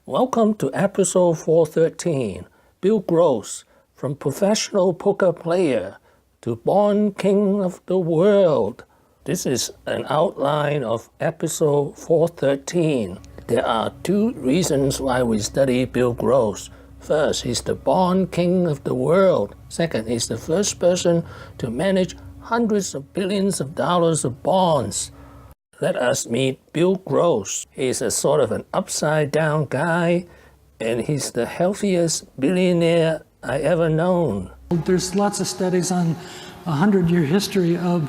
Welcome to episode 413, Bill Gross, from Professional Poker Player to Bond King of the World. This is an outline of episode 413. There are two reasons why we study Bill Gross. First, he's the Bond King of the World. Second, he's the first person to manage hundreds of billions of dollars of bonds. Let us meet Bill Gross. He's a sort of an upside-down guy, and he's the healthiest billionaire I ever known. There's lots of studies on a 100-year history of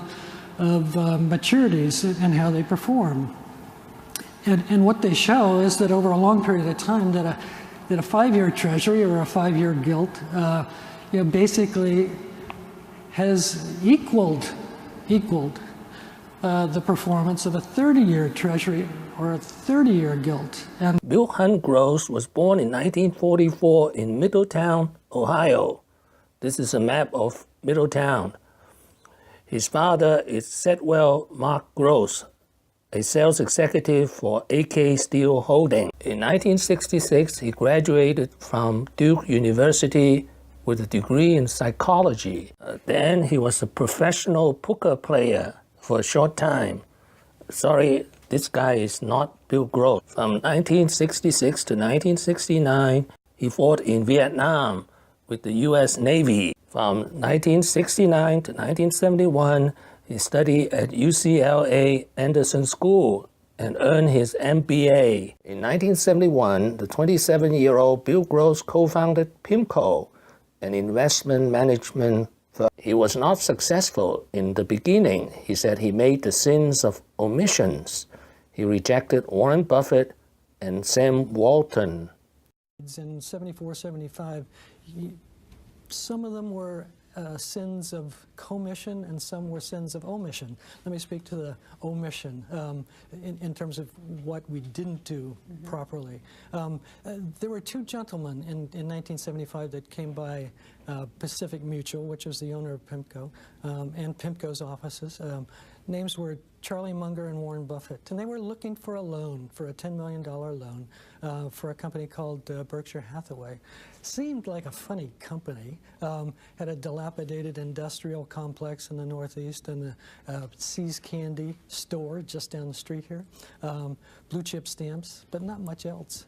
maturities and how they perform. And what they show is that over a long period of time that a 5-year treasury or a 5-year gilt basically has equaled the performance of a 30-year treasury or a 30-year gilt. And Bill Hunt Gross was born in 1944 in Middletown, Ohio. This is a map of Middletown. His father is Setwell Mark Gross, a sales executive for AK Steel Holding. In 1966, he graduated from Duke University with a degree in psychology. Then he was a professional poker player for a short time. Sorry, this guy is not Bill Gross. From 1966 to 1969, he fought in Vietnam with the U.S. Navy. From 1969 to 1971, he studied at UCLA Anderson School and earned his MBA. In 1971, the 27-year-old Bill Gross co-founded PIMCO, an investment management firm. He was not successful in the beginning. He said he made the sins of omissions. He rejected Warren Buffett and Sam Walton. in 74, 75, some of them were sins of commission and some were sins of omission. Let me speak to the omission in terms of what we didn't do properly. There were two gentlemen in 1975 that came by Pacific Mutual, which was the owner of PIMCO, and PIMCO's offices. Names were Charlie Munger and Warren Buffett, and they were looking for a loan, for a $10 million loan for a company called Berkshire Hathaway. Seemed like a funny company. Had a dilapidated industrial complex in the Northeast and the See's Candy store just down the street here. Blue chip stamps, but not much else.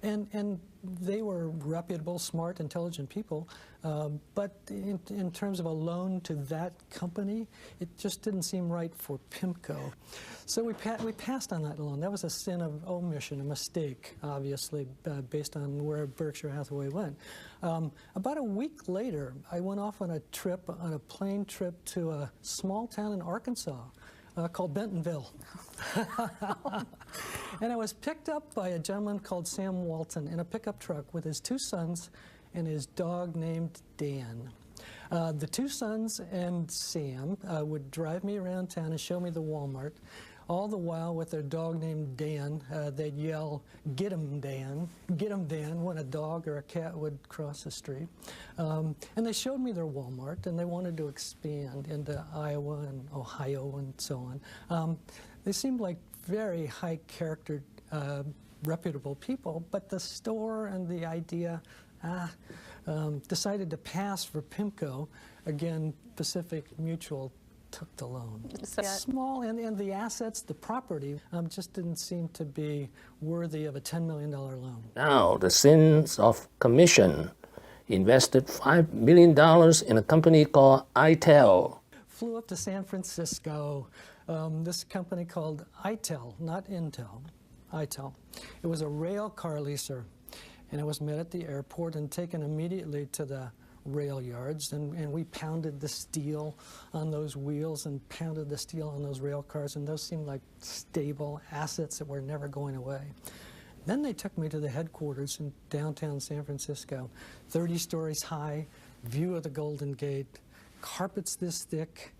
And they were reputable, smart, intelligent people, but in terms of a loan to that company, it just didn't seem right for PIMCO. So we passed on that loan. That was a sin of omission, a mistake, obviously, based on where Berkshire Hathaway went. About a week later, I went off on a plane trip to a small town in Arkansas called Bentonville. And I was picked up by a gentleman called Sam Walton in a pickup truck with his two sons and his dog named Dan. The two sons and Sam would drive me around town and show me the Walmart. All the while, with their dog named Dan, they'd yell, "Get him, Dan! Get him, Dan!" when a dog or a cat would cross the street. And they showed me their Walmart, and they wanted to expand into Iowa and Ohio and so on. They seemed like very high-character, reputable people, but the store and the idea decided to pass for PIMCO. Again, Pacific Mutual took the loan. Small, and the assets, the property, just didn't seem to be worthy of a $10 million loan. Now, the sins of commission. He invested $5 million in a company called ITEL. Flew up to San Francisco. This company called ITEL, not Intel, ITEL. It was a rail car leaser, and it was met at the airport and taken immediately to the rail yards, and we pounded the steel on those wheels and pounded the steel on those rail cars, and those seemed like stable assets that were never going away. Then they took me to the headquarters in downtown San Francisco, 30 stories high, view of the Golden Gate, carpets this thick,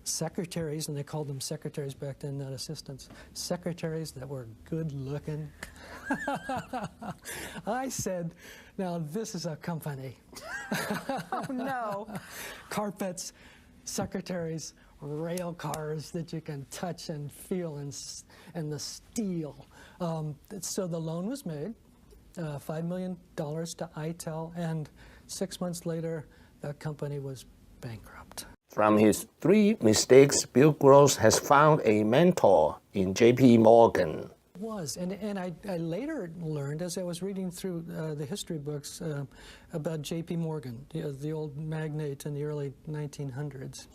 secretaries, and they called them secretaries back then, not assistants, secretaries that were good looking. I said, now this is a company. Oh no. Carpets, secretaries, rail cars that you can touch and feel, and the steel. So the loan was made. $5 million to ITEL, and 6 months later, that company was bankrupt. From his 3 mistakes, Bill Gross has found a mentor in J.P. Morgan. Was, and I later learned, as I was reading through the history books about J.P. Morgan, the old magnate in the early 1900s,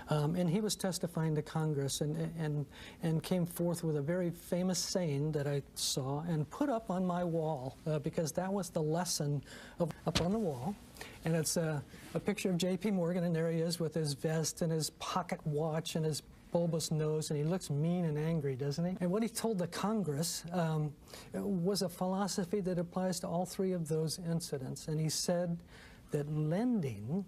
and he was testifying to Congress and came forth with a very famous saying that I saw and put up on my wall, because that was the lesson up on the wall. And it's a picture of J.P. Morgan, and there he is with his vest and his pocket watch and his bulbous nose, and he looks mean and angry, doesn't he? And what he told the Congress was a philosophy that applies to all 3 of those incidents. And he said that lending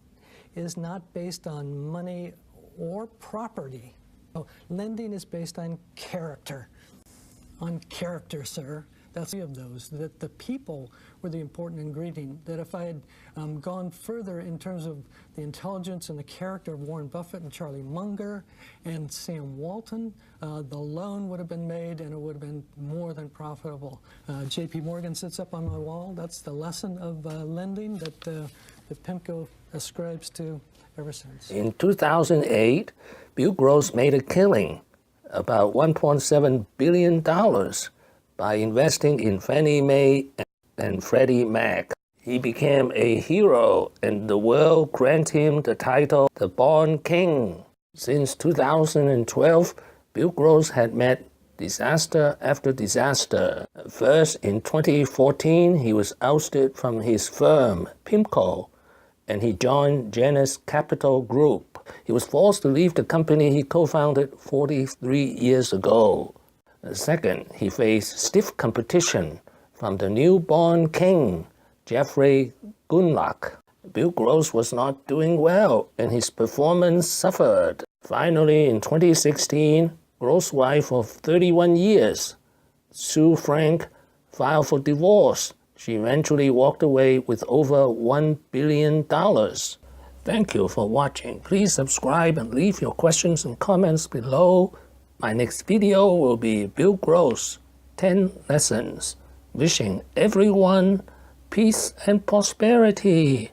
is not based on money or property. No, lending is based on character. On character, sir. That's 3 of those, that the people were the important ingredient, that if I had gone further in terms of the intelligence and the character of Warren Buffett and Charlie Munger and Sam Walton, the loan would have been made and it would have been more than profitable. J.P. Morgan sits up on my wall. That's the lesson of lending that PIMCO ascribes to ever since. In 2008, Bill Gross made a killing, about $1.7 billion, by investing in Fannie Mae and Freddie Mac. He became a hero, and the world granted him the title the Bond King. Since 2012, Bill Gross had met disaster after disaster. First, in 2014, he was ousted from his firm, PIMCO, and he joined Janus Capital Group. He was forced to leave the company he co-founded 43 years ago. Second, he faced stiff competition from the new Bond King, Jeff Gundlach. Bill Gross was not doing well, and his performance suffered. Finally, in 2016, Gross' wife of 31 years, Sue Frank, filed for divorce. She eventually walked away with over $1 billion. Thank you for watching. Please subscribe and leave your questions and comments below. My next video will be Bill Gross, 10 Lessons. Wishing everyone peace and prosperity.